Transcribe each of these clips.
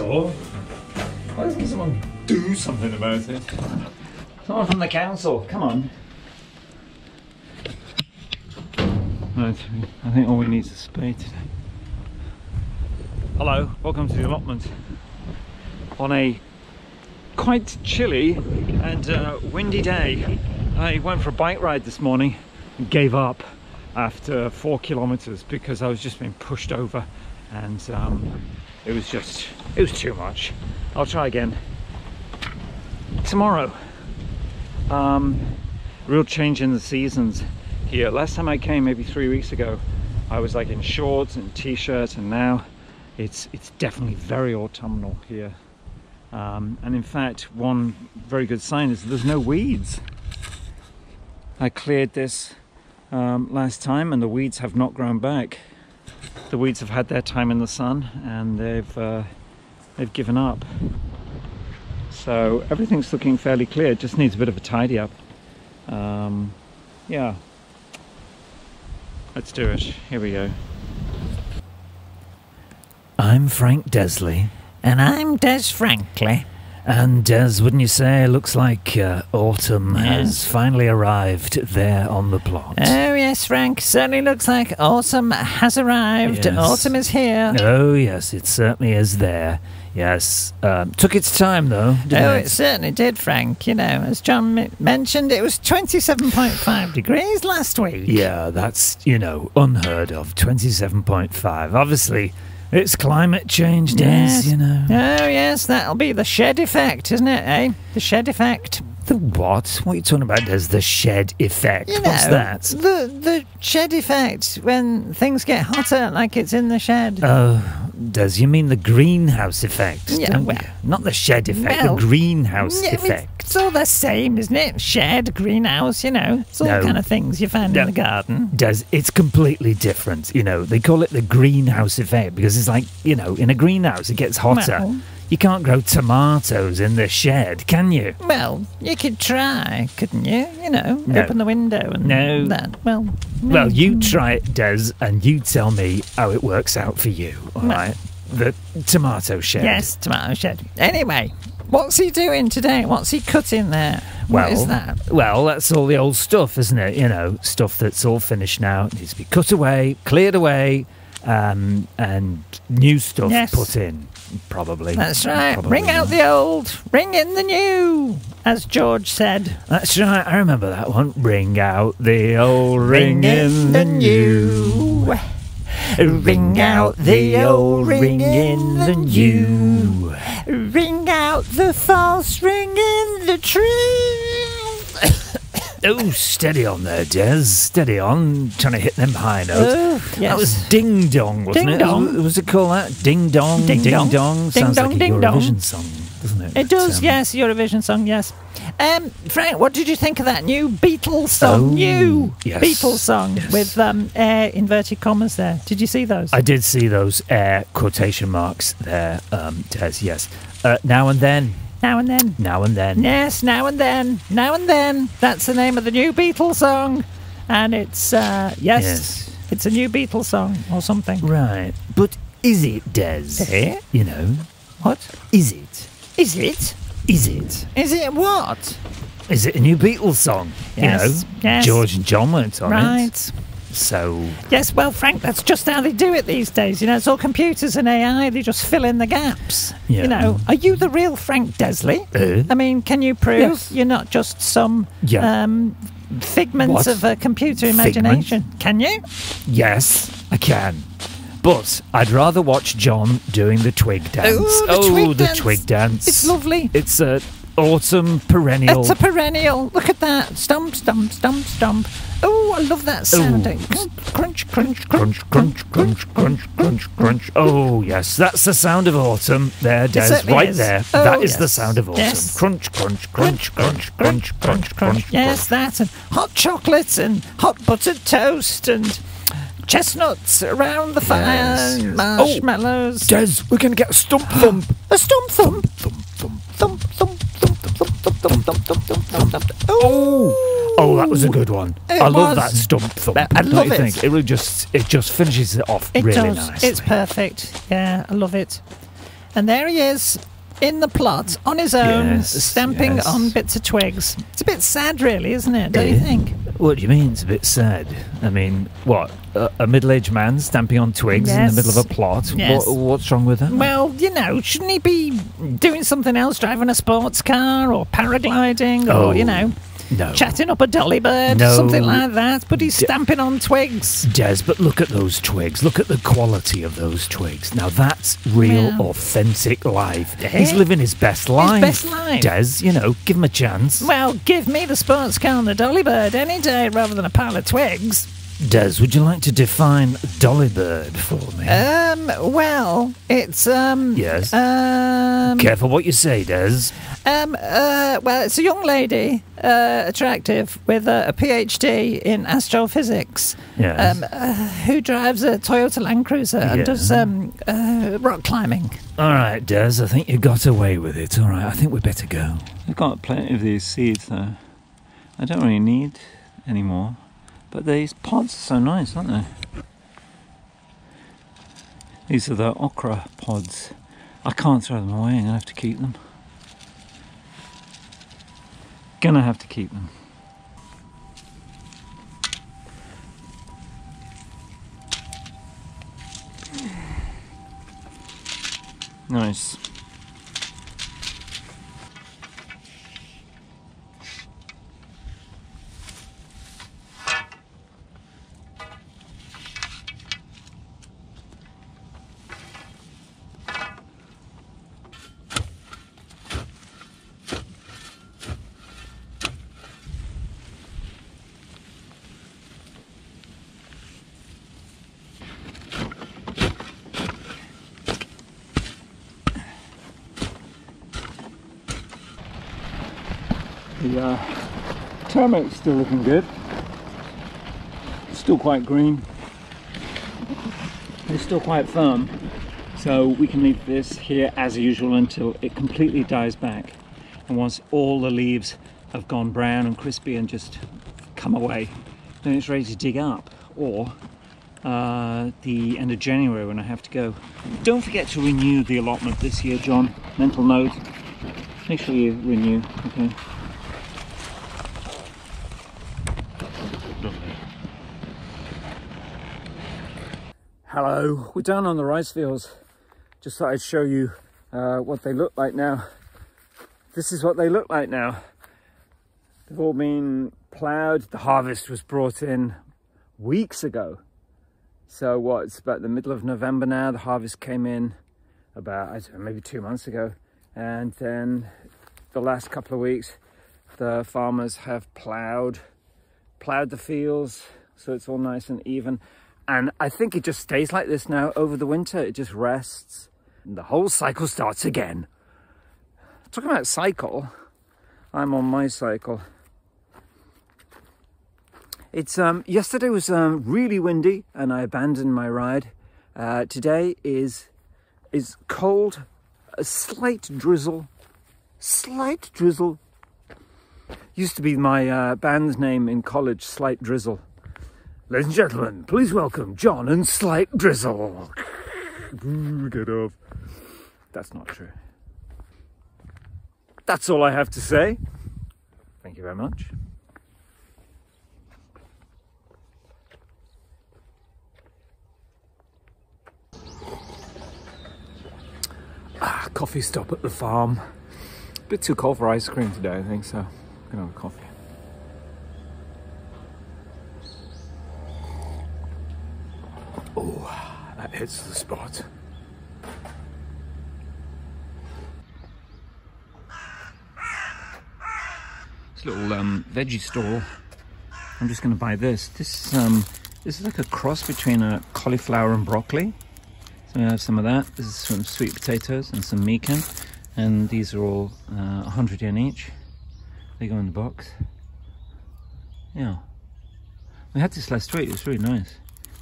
council? Why doesn't someone do something about it? Someone from the council, come on. Right, I think all we need is a spade today. Hello, welcome to the allotment. On a quite chilly and windy day. I went for a bike ride this morning and gave up after 4 kilometers because I was just being pushed over, and it was too much. I'll try again tomorrow. Real change in the seasons here. Last time I came, maybe 3 weeks ago, I was like in shorts and t-shirt, and now it's definitely very autumnal here. And in fact, one very good sign is there's no weeds. I cleared this last time and the weeds have not grown back. The weeds have had their time in the sun and they've given up. So everything's looking fairly clear. It just needs a bit of a tidy up. Yeah, let's do it. Here we go. I'm Frank Desley. And I'm Des Frankley. And Des, wouldn't you say, looks like autumn has finally arrived there on the plot. Oh yes, Frank, certainly looks like autumn has arrived. Yes. Autumn is here. Oh yes, it certainly is there. Yes, took its time though, didn't Oh, it? it certainly did, Frank. You know, as John mentioned, it was 27.5 degrees last week. Yeah, that's, you know, unheard of. 27.5. Obviously, it's climate change, Des, Yes. you know. Oh yes, that'll be the shed effect, isn't it, eh? The shed effect. The what? What are you talking about, Des? The shed effect? You know, What's that? The shed effect, when things get hotter, like it's in the shed. Oh, Des, you mean the greenhouse effect, Yeah, don't well- you? Not the shed effect, well, the greenhouse Yeah, effect. It's all the same, isn't it? Shed, greenhouse, you know. It's all No. kind of things you find No. in the garden. Des, it's completely different. You know, they call it the greenhouse effect because it's like, you know, in a greenhouse it gets hotter. Well- You can't grow tomatoes in the shed, can you? Well, you could try, couldn't you? You know, No. open the window and No. that. Well, Well, you try it, Des, and you tell me how it works out for you, all Well- right? The tomato shed. Yes, tomato shed. Anyway, what's he doing today? What's he cutting there? What is that? Well, that's all the old stuff, isn't it? You know, stuff that's all finished now. It needs to be cut away, cleared away, and new stuff Yes. put in, probably. That's right. Probably Bring out not. the old, bring in the new, as George said. That's right, I remember that one. Bring out the old, ring in the new. Ring out the old, ring in the new. Ring out the false, ring in the true. Oh, steady on there, Des. Steady on. Trying to hit them high notes. Oh, yes. That was ding dong, wasn't Ding it? dong. Was it called that? Ding dong, Ding dong. dong. Ding Sounds dong, like a ding dong. Eurovision song, doesn't it? It does, But, yes, Eurovision song, yes. Frank, what did you think of that new Beatles song? Oh, New yes, Beatles song yes. with air inverted commas there. Did you see those? I did see those air quotation marks there, Des, yes. Now and then. Now and then. Now and then. Yes, now and then. Now and then. That's the name of the new Beatles song. And it's, yes, it's a new Beatles song or something. Right. But is it, Des? Eh? You know, What? is it? Is it? Is it? Is it what? Is it a new Beatles song? Yes, You know, yes. George and John went on it. Right. So, Yes, well, Frank, that's just how they do it these days. You know, it's all computers and AI. They just fill in the gaps. Yeah. You know, are you the real Frank Desley? Uh? I mean, can you prove Yes. you're not just some Yeah. figment What? of a computer imagination? Can you? yes, I can. But I'd rather watch John doing the twig dance. Oh, the twig dance. It's lovely. It's a autumn perennial. It's a perennial. Look at that. Stomp, stomp, stomp, stomp. Oh, I love that sound. Ooh. Crunch, crunch, crunch, crunch, crunch, crunch, crunch, crunch, crunch. Oh, yes, that's the sound of autumn. There, Des, certainly right is. there. Oh, that is yes. the sound of autumn. Yes. Crunch, crunch, crunch, crunch, crunch, crunch, crunch. Yes, that and hot chocolates and hot buttered toast and chestnuts around the fire Yes, and yes. marshmallows. Des, we're going to get a stump thump. A stump thump. Thump, thump. Thump, thump, thump, thump, thump, thump, thump, thump, thump, thump. Oh, that was a good one. It I love was. that stump thump. I Don't love you it. think? It just finishes it off It really does. nicely. It's perfect. Yeah, I love it. And there he is, in the plot, on his own, Yes, stamping yes. on bits of twigs. It's a bit sad, really, isn't it? Don't you think? What do you mean it's a bit sad? I mean, what? A middle-aged man stamping on twigs in the middle of a plot? Yes. What's wrong with that? Well, you know, shouldn't he be doing something else, driving a sports car or paragliding or, you know, no. chatting up a dolly bird, No. something like that? But he's stamping on twigs. Des, but look at those twigs. Look at the quality of those twigs. Now that's real, Well. authentic life. Eh? He's living his best life. best life. Des, you know, give him a chance. Well, give me the sports car and the dolly bird any day rather than a pile of twigs. Des, would you like to define dolly bird for me? Well, it's, Yes. Careful what you say, Des. well, it's a young lady, attractive, with a PhD in astrophysics. Yes. Who drives a Toyota Land Cruiser and Yeah. does, rock climbing. All right, Des, I think you got away with it. All right, I think we better go. I've got plenty of these seeds though. I don't really need any more. But these pods are so nice, aren't they? These are the okra pods. I can't throw them away, I'm gonna have to keep them. Gonna have to keep them. Nice. The turmeric still looking good. It's still quite green. It's still quite firm. So we can leave this here as usual until it completely dies back. And once all the leaves have gone brown and crispy and just come away, then it's ready to dig up. Or the end of January when I have to go. Don't forget to renew the allotment this year, John. Mental note. Make sure you renew, okay? Hello, we're down on the rice fields. Just thought I'd show you what they look like now. This is what they look like now. They've all been ploughed. The harvest was brought in weeks ago. So what, it's about the middle of November now. The harvest came in about, I don't know, maybe 2 months ago. And then the last couple of weeks, the farmers have ploughed the fields. So it's all nice and even. And I think it just stays like this now over the winter. It just rests and the whole cycle starts again. Talking about cycle, I'm on my cycle. It's yesterday was really windy and I abandoned my ride. Today is cold, a slight drizzle. Used to be my band's name in college, Slight Drizzle. Ladies and gentlemen, please welcome John and Slight Drizzle. Get off. That's not true. That's all I have to say. Thank you very much. Coffee stop at the farm. A bit too cold for ice cream today, I think, so I'm gonna have a coffee. Oh, that hits the spot. This little veggie stall. I'm just going to buy this. This is like a cross between a cauliflower and broccoli. So we have some of that. This is some sweet potatoes and some mikan, and these are all 100 yen each. They go in the box. Yeah, we had this last week. It's really nice.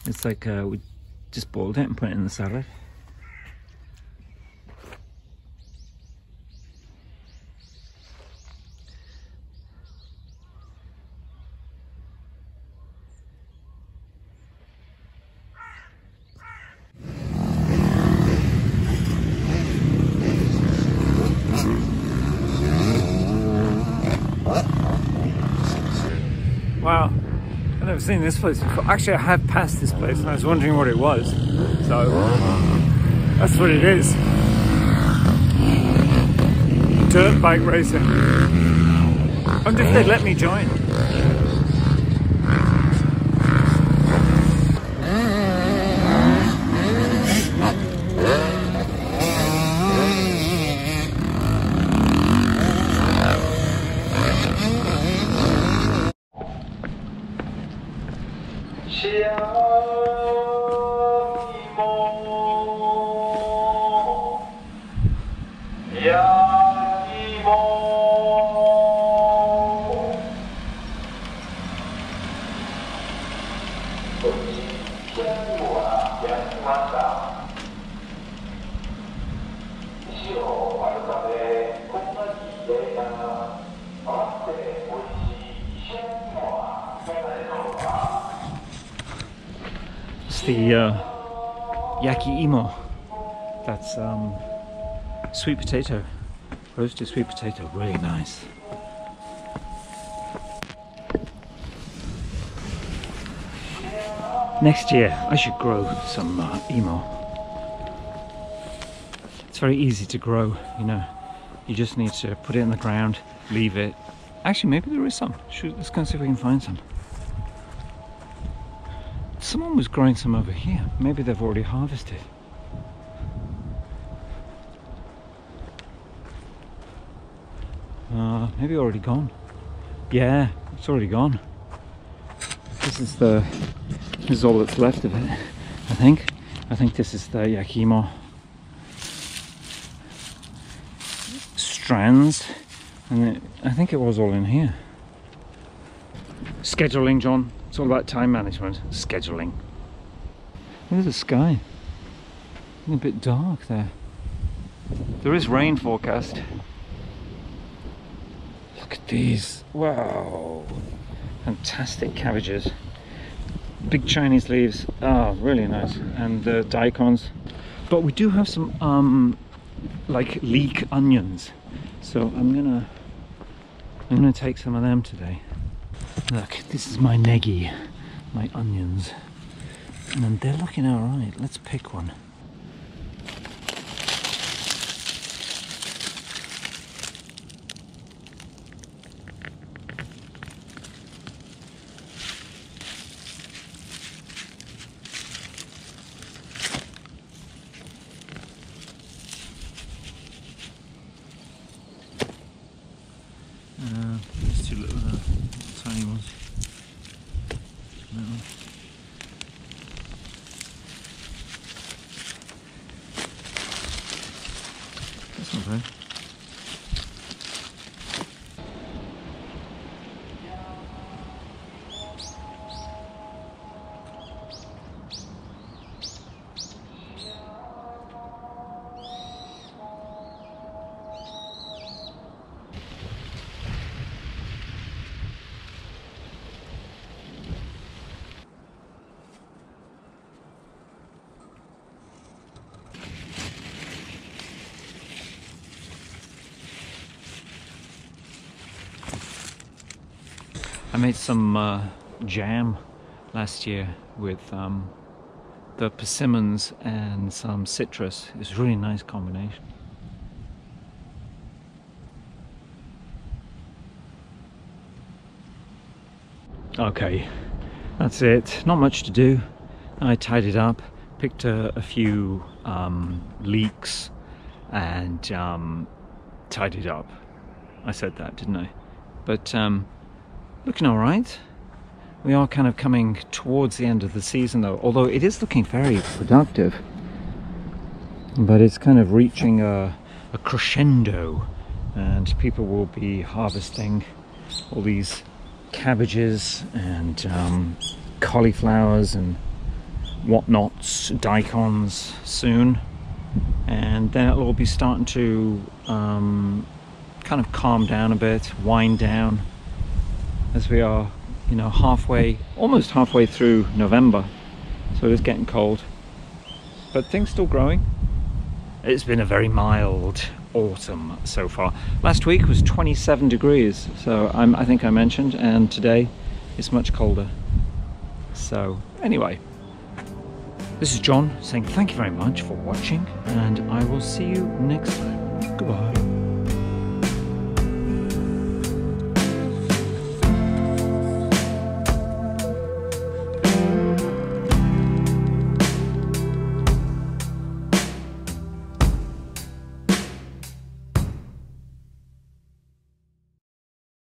It's like we just boiled it and put it in the salad. Wow, I've never seen this place before. Actually, I have passed this place and I was wondering what it was. So, that's what it is. Dirt bike racing. I wonder if they'd let me join. It's the yaki imo. That's sweet potato, roasted sweet potato, really nice. Next year I should grow some imo. It's very easy to grow, you know. You just need to put it in the ground, leave it. Actually, maybe there is some. Let's go and see if we can find some. Someone was growing some over here. Maybe they've already harvested. Maybe already gone. Yeah, it's already gone. This is all that's left of it, I think. I think this is the yakimo strands, and I think it was all in here. Scheduling, John. It's all about time management. Scheduling. Look at the sky. It's a bit dark there. There is rain forecast. Look at these. Wow. Fantastic cabbages. Big Chinese leaves. Oh, really nice. And the daikons. But we do have some like leek onions. So I'm gonna take some of them today. Look, this is my negi, my onions. And they're looking alright. Let's pick one. Just two little tiny ones. That one. That's not bad. I made some jam last year with the persimmons and some citrus. It's a really nice combination. Okay, that's it. Not much to do. I tidied up, picked a few leeks and tidied up. I said that, didn't I? But looking all right. We are kind of coming towards the end of the season though, although it is looking very productive. But it's kind of reaching a crescendo, and people will be harvesting all these cabbages and cauliflowers and whatnots, daikons soon. And then it'll all be starting to kind of calm down a bit, wind down, as we are, you know, almost halfway through November. So it is getting cold, but things still growing. It's been a very mild autumn so far. Last week was 27 degrees, so I think I mentioned, and today it's much colder. So anyway, this is John saying thank you very much for watching, and I will see you next time. Goodbye.